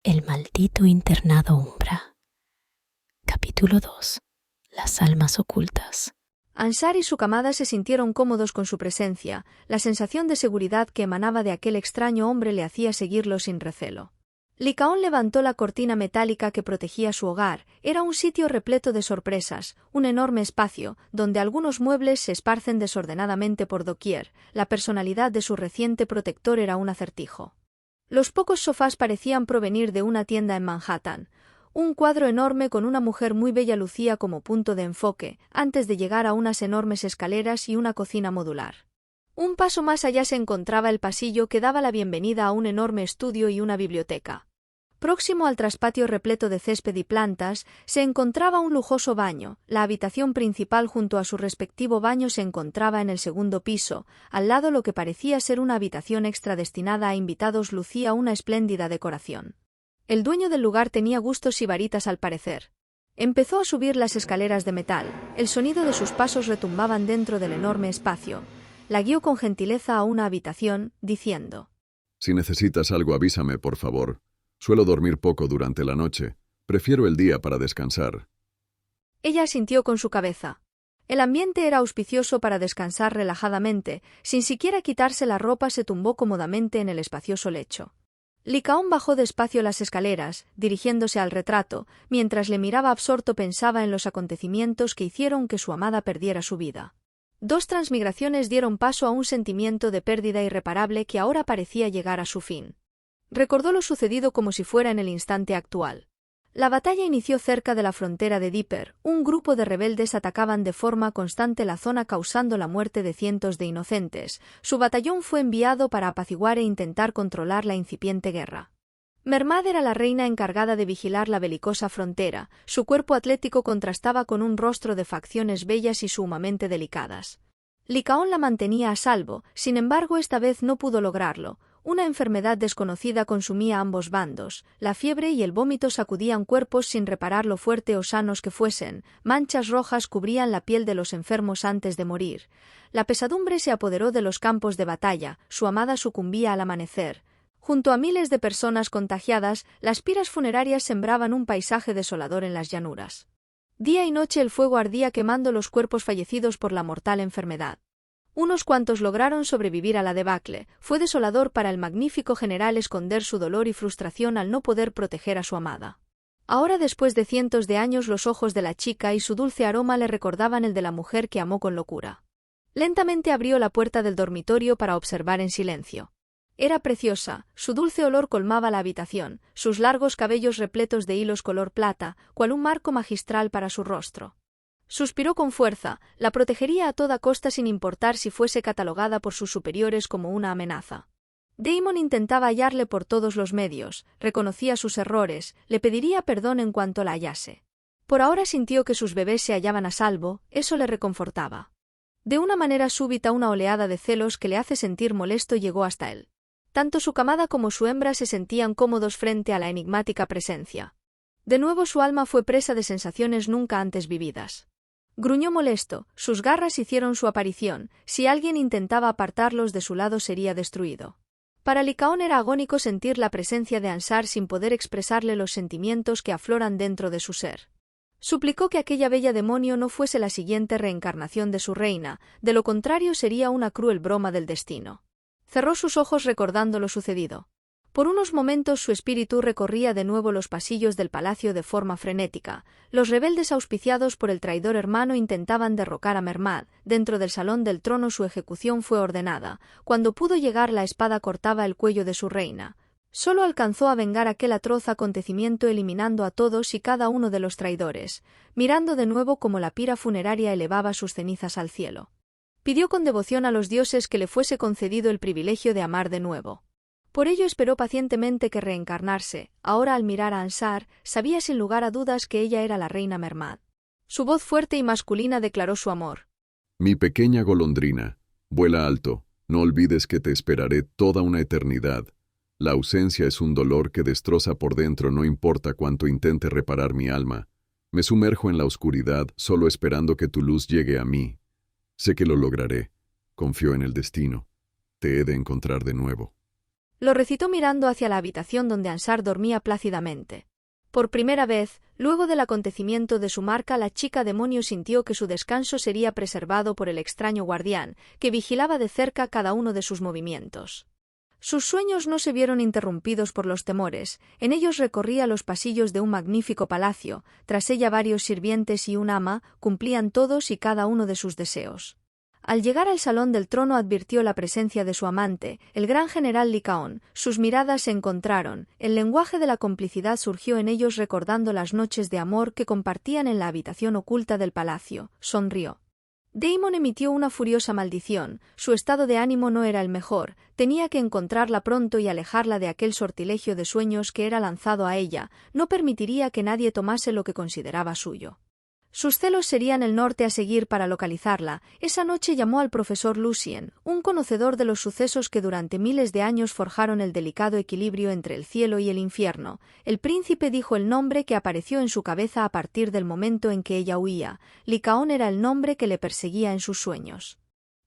El maldito internado Umbra. Capítulo 2. Las almas ocultas. Ansar y su camada se sintieron cómodos con su presencia. La sensación de seguridad que emanaba de aquel extraño hombre le hacía seguirlo sin recelo. Licaón levantó la cortina metálica que protegía su hogar. Era un sitio repleto de sorpresas, un enorme espacio, donde algunos muebles se esparcen desordenadamente por doquier. La personalidad de su reciente protector era un acertijo. Los pocos sofás parecían provenir de una tienda en Manhattan. Un cuadro enorme con una mujer muy bella lucía como punto de enfoque, antes de llegar a unas enormes escaleras y una cocina modular. Un paso más allá se encontraba el pasillo que daba la bienvenida a un enorme estudio y una biblioteca. Próximo al traspatio repleto de césped y plantas, se encontraba un lujoso baño. La habitación principal junto a su respectivo baño se encontraba en el segundo piso. Al lado lo que parecía ser una habitación extra destinada a invitados lucía una espléndida decoración. El dueño del lugar tenía gustos sibaritas al parecer. Empezó a subir las escaleras de metal. El sonido de sus pasos retumbaban dentro del enorme espacio. La guió con gentileza a una habitación, diciendo: Si necesitas algo avísame, por favor. Suelo dormir poco durante la noche. Prefiero el día para descansar. Ella asintió con su cabeza. El ambiente era auspicioso para descansar relajadamente. Sin siquiera quitarse la ropa se tumbó cómodamente en el espacioso lecho. Licaón bajó despacio las escaleras, dirigiéndose al retrato. Mientras le miraba absorto pensaba en los acontecimientos que hicieron que su amada perdiera su vida. 2 transmigraciones dieron paso a un sentimiento de pérdida irreparable que ahora parecía llegar a su fin. Recordó lo sucedido como si fuera en el instante actual. La batalla inició cerca de la frontera de Dipper. Un grupo de rebeldes atacaban de forma constante la zona causando la muerte de cientos de inocentes. Su batallón fue enviado para apaciguar e intentar controlar la incipiente guerra. Mermad era la reina encargada de vigilar la belicosa frontera. Su cuerpo atlético contrastaba con un rostro de facciones bellas y sumamente delicadas. Licaón la mantenía a salvo, sin embargo esta vez no pudo lograrlo. Una enfermedad desconocida consumía a ambos bandos. La fiebre y el vómito sacudían cuerpos sin reparar lo fuerte o sanos que fuesen. Manchas rojas cubrían la piel de los enfermos antes de morir. La pesadumbre se apoderó de los campos de batalla. Su amada sucumbía al amanecer. Junto a miles de personas contagiadas, las piras funerarias sembraban un paisaje desolador en las llanuras. Día y noche el fuego ardía quemando los cuerpos fallecidos por la mortal enfermedad. Unos cuantos lograron sobrevivir a la debacle. Fue desolador para el magnífico general esconder su dolor y frustración al no poder proteger a su amada. Ahora, después de cientos de años, los ojos de la chica y su dulce aroma le recordaban el de la mujer que amó con locura. Lentamente abrió la puerta del dormitorio para observar en silencio. Era preciosa, su dulce olor colmaba la habitación, sus largos cabellos repletos de hilos color plata, cual un marco magistral para su rostro. Suspiró con fuerza, la protegería a toda costa sin importar si fuese catalogada por sus superiores como una amenaza. Damon intentaba hallarle por todos los medios, reconocía sus errores, le pediría perdón en cuanto la hallase. Por ahora sintió que sus bebés se hallaban a salvo, eso le reconfortaba. De una manera súbita una oleada de celos que le hace sentir molesto llegó hasta él. Tanto su camada como su hembra se sentían cómodos frente a la enigmática presencia. De nuevo su alma fue presa de sensaciones nunca antes vividas. Gruñó molesto, sus garras hicieron su aparición. Si alguien intentaba apartarlos de su lado sería destruido. Para Licaón era agónico sentir la presencia de Ansar sin poder expresarle los sentimientos que afloran dentro de su ser. Suplicó que aquella bella demonio no fuese la siguiente reencarnación de su reina, de lo contrario sería una cruel broma del destino. Cerró sus ojos recordando lo sucedido. Por unos momentos su espíritu recorría de nuevo los pasillos del palacio de forma frenética. Los rebeldes auspiciados por el traidor hermano intentaban derrocar a Mermad. Dentro del salón del trono su ejecución fue ordenada. Cuando pudo llegar la espada cortaba el cuello de su reina. Solo alcanzó a vengar aquel atroz acontecimiento eliminando a todos y cada uno de los traidores, mirando de nuevo cómo la pira funeraria elevaba sus cenizas al cielo. Pidió con devoción a los dioses que le fuese concedido el privilegio de amar de nuevo. Por ello esperó pacientemente que reencarnarse. Ahora al mirar a Ansar, sabía sin lugar a dudas que ella era la reina Mermad. Su voz fuerte y masculina declaró su amor. Mi pequeña golondrina, vuela alto, no olvides que te esperaré toda una eternidad. La ausencia es un dolor que destroza por dentro no importa cuánto intente reparar mi alma. Me sumerjo en la oscuridad solo esperando que tu luz llegue a mí. Sé que lo lograré. Confío en el destino. Te he de encontrar de nuevo. Lo recitó mirando hacia la habitación donde Ansar dormía plácidamente. Por primera vez, luego del acontecimiento de su marca, la chica demonio sintió que su descanso sería preservado por el extraño guardián, que vigilaba de cerca cada uno de sus movimientos. Sus sueños no se vieron interrumpidos por los temores. En ellos recorría los pasillos de un magnífico palacio. Tras ella varios sirvientes y un ama cumplían todos y cada uno de sus deseos. Al llegar al salón del trono advirtió la presencia de su amante, el gran general Licaón. Sus miradas se encontraron, el lenguaje de la complicidad surgió en ellos recordando las noches de amor que compartían en la habitación oculta del palacio. Sonrió. Daemon emitió una furiosa maldición. Su estado de ánimo no era el mejor, tenía que encontrarla pronto y alejarla de aquel sortilegio de sueños que era lanzado a ella, no permitiría que nadie tomase lo que consideraba suyo. Sus celos serían el norte a seguir para localizarla. Esa noche llamó al profesor Lucien, un conocedor de los sucesos que durante miles de años forjaron el delicado equilibrio entre el cielo y el infierno. El príncipe dijo el nombre que apareció en su cabeza a partir del momento en que ella huía. Licaón era el nombre que le perseguía en sus sueños.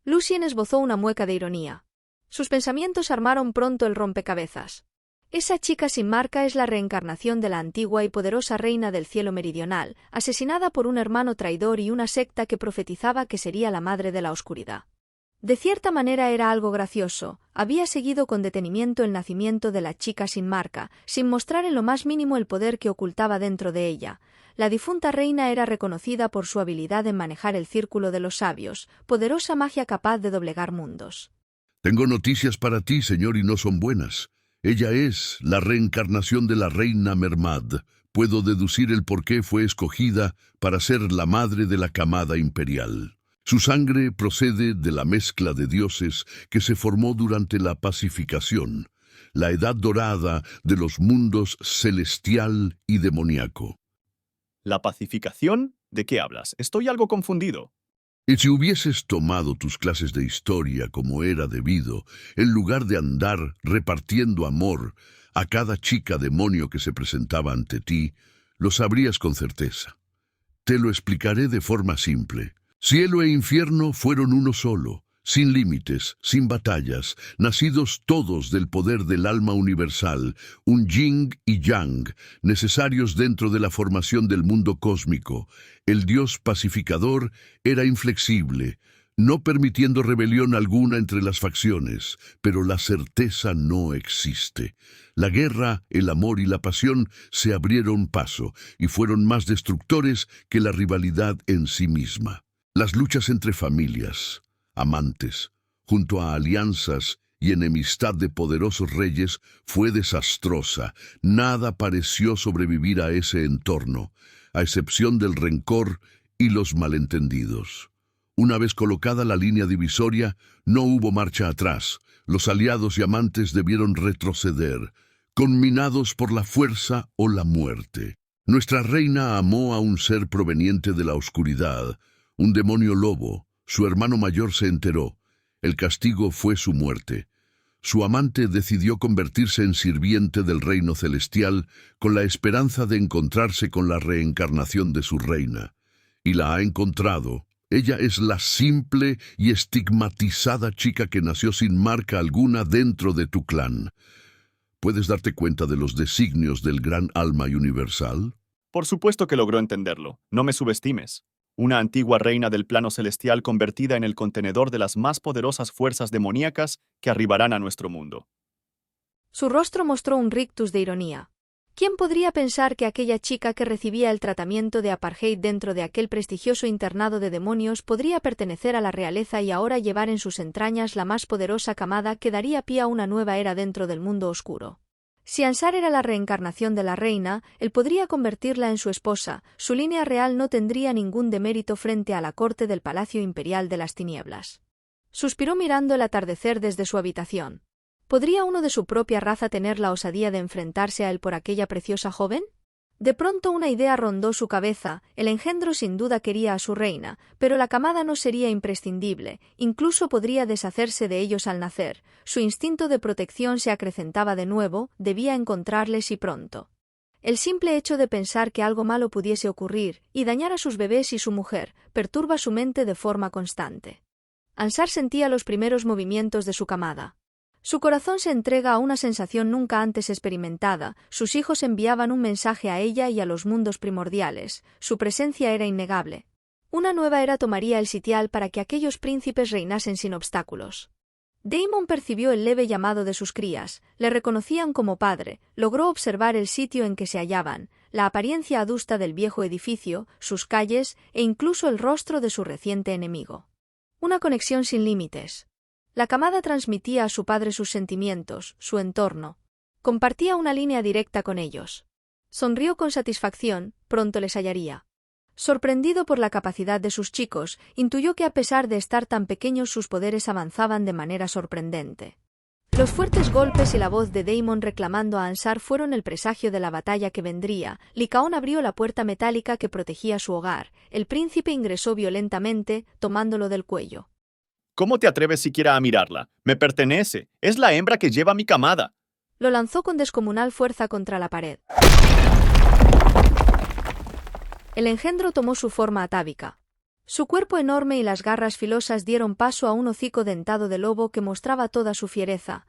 Lucien esbozó una mueca de ironía. Sus pensamientos armaron pronto el rompecabezas. Esa chica sin marca es la reencarnación de la antigua y poderosa reina del cielo meridional, asesinada por un hermano traidor y una secta que profetizaba que sería la madre de la oscuridad. De cierta manera era algo gracioso, había seguido con detenimiento el nacimiento de la chica sin marca, sin mostrar en lo más mínimo el poder que ocultaba dentro de ella. La difunta reina era reconocida por su habilidad en manejar el círculo de los sabios, poderosa magia capaz de doblegar mundos. Tengo noticias para ti, señor, y no son buenas. Ella es la reencarnación de la reina Mermad. Puedo deducir el por qué fue escogida para ser la madre de la camada imperial. Su sangre procede de la mezcla de dioses que se formó durante la pacificación, la edad dorada de los mundos celestial y demoníaco. ¿La pacificación? ¿De qué hablas? Estoy algo confundido. Y si hubieses tomado tus clases de historia como era debido, en lugar de andar repartiendo amor a cada chica demonio que se presentaba ante ti, lo sabrías con certeza. Te lo explicaré de forma simple. Cielo e infierno fueron uno solo, sin límites, sin batallas, nacidos todos del poder del alma universal, un yin y yang, necesarios dentro de la formación del mundo cósmico. El Dios pacificador era inflexible, no permitiendo rebelión alguna entre las facciones, pero la certeza no existe. La guerra, el amor y la pasión se abrieron paso y fueron más destructores que la rivalidad en sí misma. Las luchas entre familias, amantes, junto a alianzas y enemistad de poderosos reyes, fue desastrosa. Nada pareció sobrevivir a ese entorno, a excepción del rencor y los malentendidos. Una vez colocada la línea divisoria, no hubo marcha atrás. Los aliados y amantes debieron retroceder, conminados por la fuerza o la muerte. Nuestra reina amó a un ser proveniente de la oscuridad, un demonio lobo. Su hermano mayor se enteró. El castigo fue su muerte. Su amante decidió convertirse en sirviente del reino celestial con la esperanza de encontrarse con la reencarnación de su reina. Y la ha encontrado. Ella es la simple y estigmatizada chica que nació sin marca alguna dentro de tu clan. ¿Puedes darte cuenta de los designios del gran alma universal? Por supuesto que logró entenderlo. No me subestimes. Una antigua reina del plano celestial convertida en el contenedor de las más poderosas fuerzas demoníacas que arribarán a nuestro mundo. Su rostro mostró un rictus de ironía. ¿Quién podría pensar que aquella chica que recibía el tratamiento de apartheid dentro de aquel prestigioso internado de demonios podría pertenecer a la realeza y ahora llevar en sus entrañas la más poderosa camada que daría pie a una nueva era dentro del mundo oscuro? Si Ansar era la reencarnación de la reina, él podría convertirla en su esposa. Su línea real no tendría ningún demérito frente a la corte del Palacio Imperial de las Tinieblas. Suspiró mirando el atardecer desde su habitación. ¿Podría uno de su propia raza tener la osadía de enfrentarse a él por aquella preciosa joven? De pronto una idea rondó su cabeza. El engendro sin duda quería a su reina, pero la camada no sería imprescindible, incluso podría deshacerse de ellos al nacer. Su instinto de protección se acrecentaba de nuevo, debía encontrarles y pronto. El simple hecho de pensar que algo malo pudiese ocurrir y dañar a sus bebés y su mujer perturba su mente de forma constante. Ansar sentía los primeros movimientos de su camada. Su corazón se entrega a una sensación nunca antes experimentada. Sus hijos enviaban un mensaje a ella y a los mundos primordiales. Su presencia era innegable. Una nueva era tomaría el sitial para que aquellos príncipes reinasen sin obstáculos. Daemon percibió el leve llamado de sus crías, le reconocían como padre, logró observar el sitio en que se hallaban, la apariencia adusta del viejo edificio, sus calles e incluso el rostro de su reciente enemigo. Una conexión sin límites. La camada transmitía a su padre sus sentimientos, su entorno. Compartía una línea directa con ellos. Sonrió con satisfacción, pronto les hallaría. Sorprendido por la capacidad de sus chicos, intuyó que a pesar de estar tan pequeños sus poderes avanzaban de manera sorprendente. Los fuertes golpes y la voz de Daemon reclamando a Ansar fueron el presagio de la batalla que vendría. Lycaon abrió la puerta metálica que protegía su hogar. El príncipe ingresó violentamente, tomándolo del cuello. ¿Cómo te atreves siquiera a mirarla? Me pertenece. Es la hembra que lleva mi camada. Lo lanzó con descomunal fuerza contra la pared. El engendro tomó su forma atávica. Su cuerpo enorme y las garras filosas dieron paso a un hocico dentado de lobo que mostraba toda su fiereza.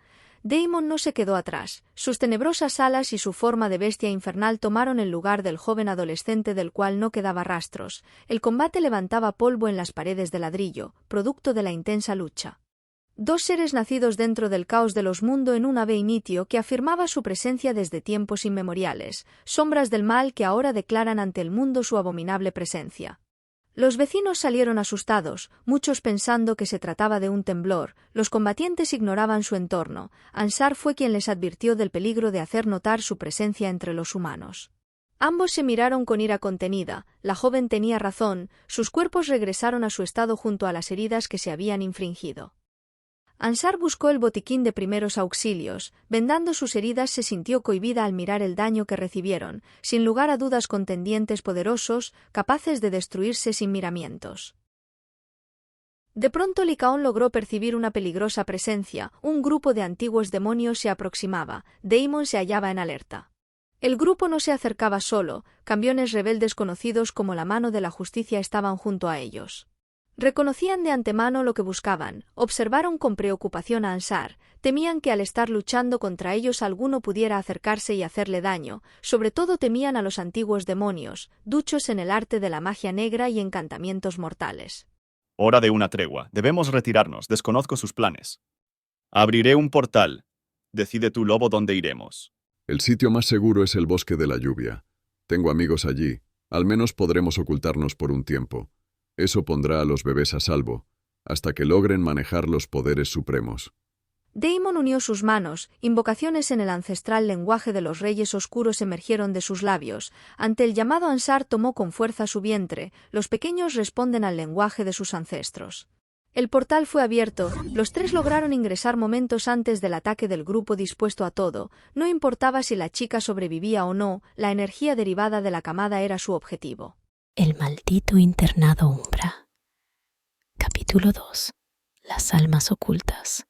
Daemon no se quedó atrás. Sus tenebrosas alas y su forma de bestia infernal tomaron el lugar del joven adolescente del cual no quedaba rastros. El combate levantaba polvo en las paredes de ladrillo, producto de la intensa lucha. Dos seres nacidos dentro del caos de los mundos en un ave initio que afirmaba su presencia desde tiempos inmemoriales, sombras del mal que ahora declaran ante el mundo su abominable presencia. Los vecinos salieron asustados, muchos pensando que se trataba de un temblor. Los combatientes ignoraban su entorno. Ansar fue quien les advirtió del peligro de hacer notar su presencia entre los humanos. Ambos se miraron con ira contenida. La joven tenía razón, sus cuerpos regresaron a su estado junto a las heridas que se habían infringido. Ansar buscó el botiquín de primeros auxilios. Vendando sus heridas se sintió cohibida al mirar el daño que recibieron, sin lugar a dudas contendientes poderosos, capaces de destruirse sin miramientos. De pronto Lycaon logró percibir una peligrosa presencia. Un grupo de antiguos demonios se aproximaba. Daemon se hallaba en alerta. El grupo no se acercaba solo, campeones rebeldes conocidos como la mano de la justicia estaban junto a ellos. Reconocían de antemano lo que buscaban, observaron con preocupación a Ansar, temían que al estar luchando contra ellos alguno pudiera acercarse y hacerle daño, sobre todo temían a los antiguos demonios, duchos en el arte de la magia negra y encantamientos mortales. Hora de una tregua. Debemos retirarnos. Desconozco sus planes. Abriré un portal. Decide tú, lobo, dónde iremos. El sitio más seguro es el bosque de la lluvia. Tengo amigos allí. Al menos podremos ocultarnos por un tiempo. Eso pondrá a los bebés a salvo, hasta que logren manejar los poderes supremos. Daemon unió sus manos, invocaciones en el ancestral lenguaje de los reyes oscuros emergieron de sus labios. Ante el llamado Ansar tomó con fuerza su vientre, los pequeños responden al lenguaje de sus ancestros. El portal fue abierto, los tres lograron ingresar momentos antes del ataque del grupo dispuesto a todo. No importaba si la chica sobrevivía o no, la energía derivada de la camada era su objetivo. El maldito internado Umbra. Capítulo 2. Las almas ocultas.